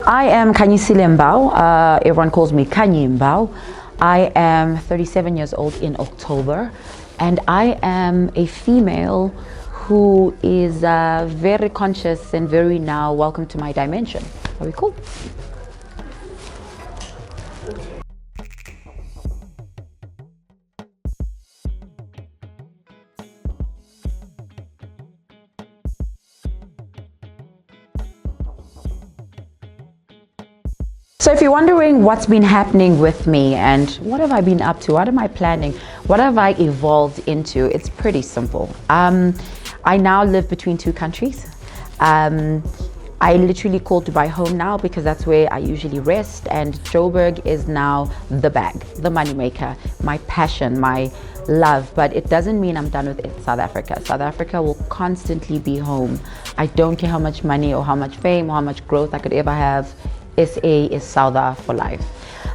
I am Khanyi Mbau. Everyone calls me Khanyi Mbau. I am 37 years old in October, and I am a female who is very conscious and very now welcome to my dimension. Are we cool? So if you're wondering what's been happening with me and what have I been up to, what am I planning, what have I evolved into, it's pretty simple. I now live between two countries. I literally call Dubai home now because that's where I usually rest, and Joburg is now the bag, the moneymaker, my passion, my love. But it doesn't mean I'm done with it. South Africa. South Africa will constantly be home. I don't care how much money or how much fame or how much growth I could ever have. SA is Souther for life.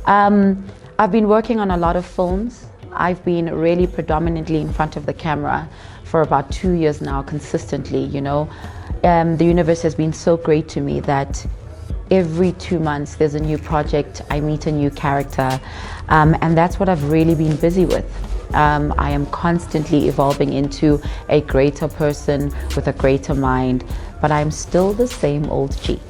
I've been working on a lot of films. I've been really predominantly in front of the camera for about 2 years now, consistently, you know. The universe has been so great to me that every 2 months there's a new project, I meet a new character, and that's what I've really been busy with. I am constantly evolving into a greater person with a greater mind, but I'm still the same old G.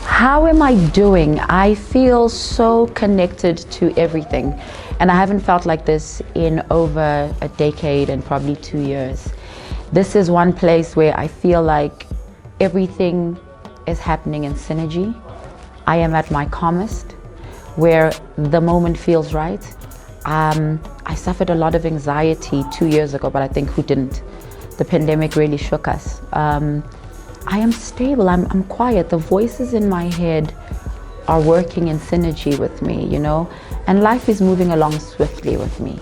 How am I doing? I feel so connected to everything, and I haven't felt like this in over a decade and probably 2 years. This is one place where I feel like everything is happening in synergy. I am at my calmest, where the moment feels right. I suffered a lot of anxiety 2 years ago, but I think who didn't? The pandemic really shook us. I am stable, I'm quiet. The voices in my head are working in synergy with me, you know, and life is moving along swiftly with me.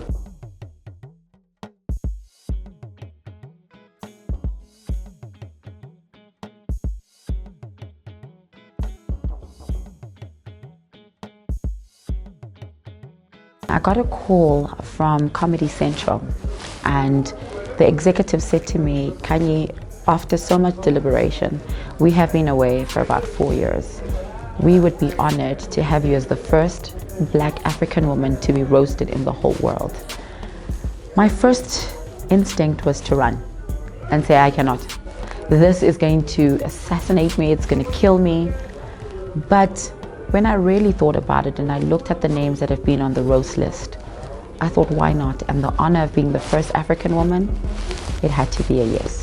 I got a call from Comedy Central, and the executive said to me, Khanyi, after so much deliberation, we have been away for about 4 years. We would be honored to have you as the first Black African woman to be roasted in the whole world. My first instinct was to run and say, I cannot. This is going to assassinate me, it's going to kill me. But when I really thought about it and I looked at the names that have been on the roast list, I thought, why not? And the honor of being the first African woman, it had to be a yes.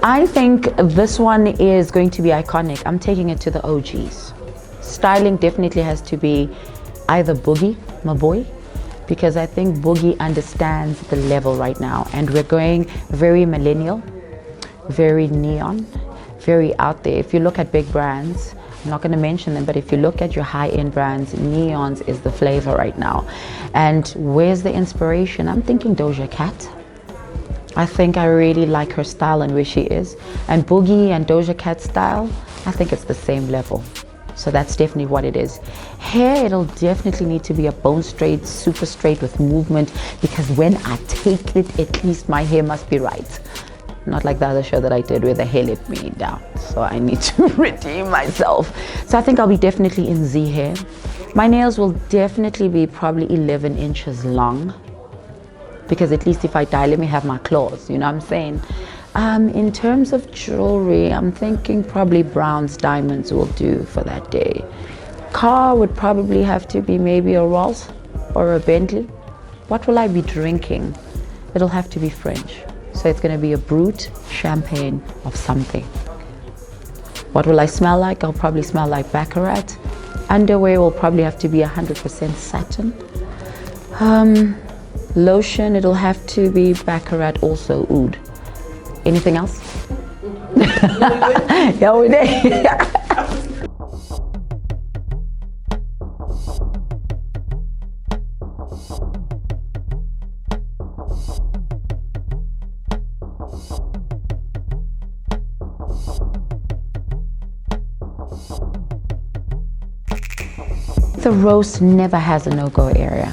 I think this one is going to be iconic. I'm taking it to the OGs. Styling definitely has to be either Boogie, my boy, because I think Boogie understands the level right now, and we're going very millennial, very neon, very out there. If you look at big brands, I'm not going to mention them, but if you look at your high-end brands, neons is the flavor right now. And where's the inspiration? I'm thinking Doja Cat. I think I really like her style and where she is. And Boogie and Doja Cat style, I think it's the same level. So that's definitely what it is. Hair, it'll definitely need to be a bone straight, super straight with movement, because when I take it, at least my hair must be right. Not like the other show that I did where the hair let me down. So I need to redeem myself. So I think I'll be definitely in Z hair. My nails will definitely be probably 11 inches long, because at least if I die, let me have my claws, you know what I'm saying? In terms of jewelry, I'm thinking probably Brown's diamonds will do for that day. Car would probably have to be maybe a Rolls or a Bentley. What will I be drinking? It'll have to be French. So it's gonna be a brut champagne of something. What will I smell like? I'll probably smell like Baccarat. Underwear will probably have to be 100% satin. Lotion, it'll have to be Baccarat, also oud. Anything else? Yeah, we did. The roast never has a no-go area.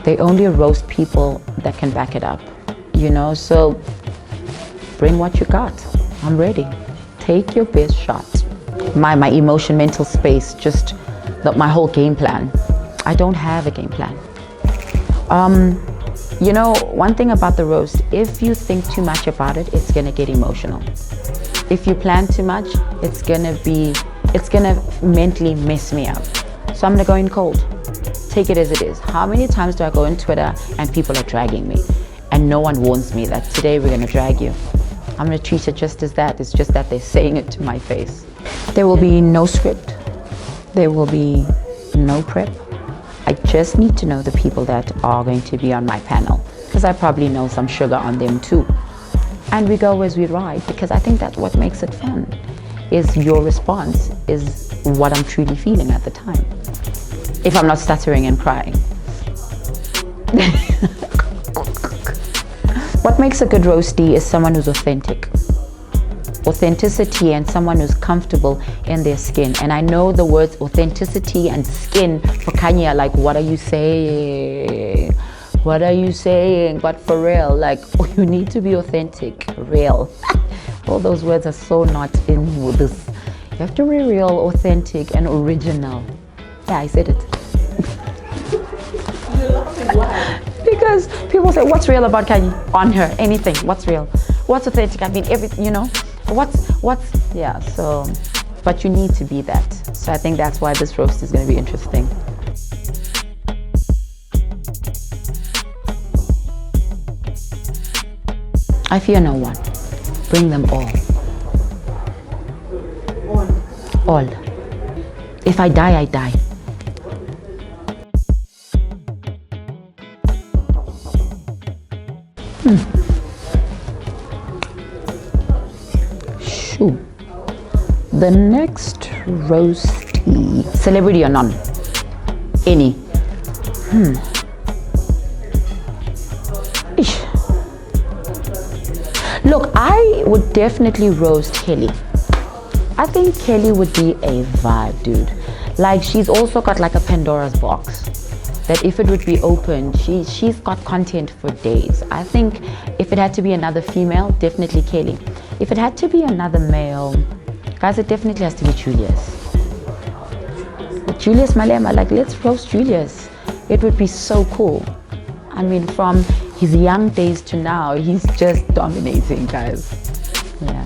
They only roast people that can back it up, you know, so bring what you got. I'm ready. Take your best shot. My emotion, mental space, just my whole game plan. I don't have a game plan. You know, one thing about the roast, if you think too much about it, it's gonna get emotional. If you plan too much, it's gonna mentally mess me up. So I'm gonna go in cold. Take it as it is. How many times do I go on Twitter and people are dragging me and no one warns me that today we're gonna drag you? I'm gonna treat it just as that. It's just that they're saying it to my face. There will be no script. There will be no prep. I just need to know the people that are going to be on my panel, because I probably know some sugar on them too. And we go as we ride, because I think that's what makes it fun, is your response is what I'm truly feeling at the time. If I'm not stuttering and crying. What makes a good roastie is someone who's authentic. Authenticity and someone who's comfortable in their skin. And I know the words authenticity and skin for Khanyi are like, what are you saying? What are you saying? But for real, like, you need to be authentic, real. All those words are so not in with this. You have to be real, authentic, and original. Yeah, I said it. Because people say, what's real about Khanyi? On her, anything, what's real? What's authentic? I mean, everything, you know? Yeah, so, but you need to be that. So I think that's why this roast is going to be interesting. I fear no one. Bring them all. All. If I die, I die. Shoo. The next roastie, celebrity or none? Any. Ish. Look, I would definitely roast Kelly. I think Kelly would be a vibe, dude. Like, she's also got like a Pandora's box that if it would be opened, she's got content for days. I think if it had to be another female, definitely Kelly. If it had to be another male, guys, it definitely has to be Julius. Julius Malema, like, let's roast Julius. It would be so cool. I mean, from his young days to now, he's just dominating, guys. Yeah.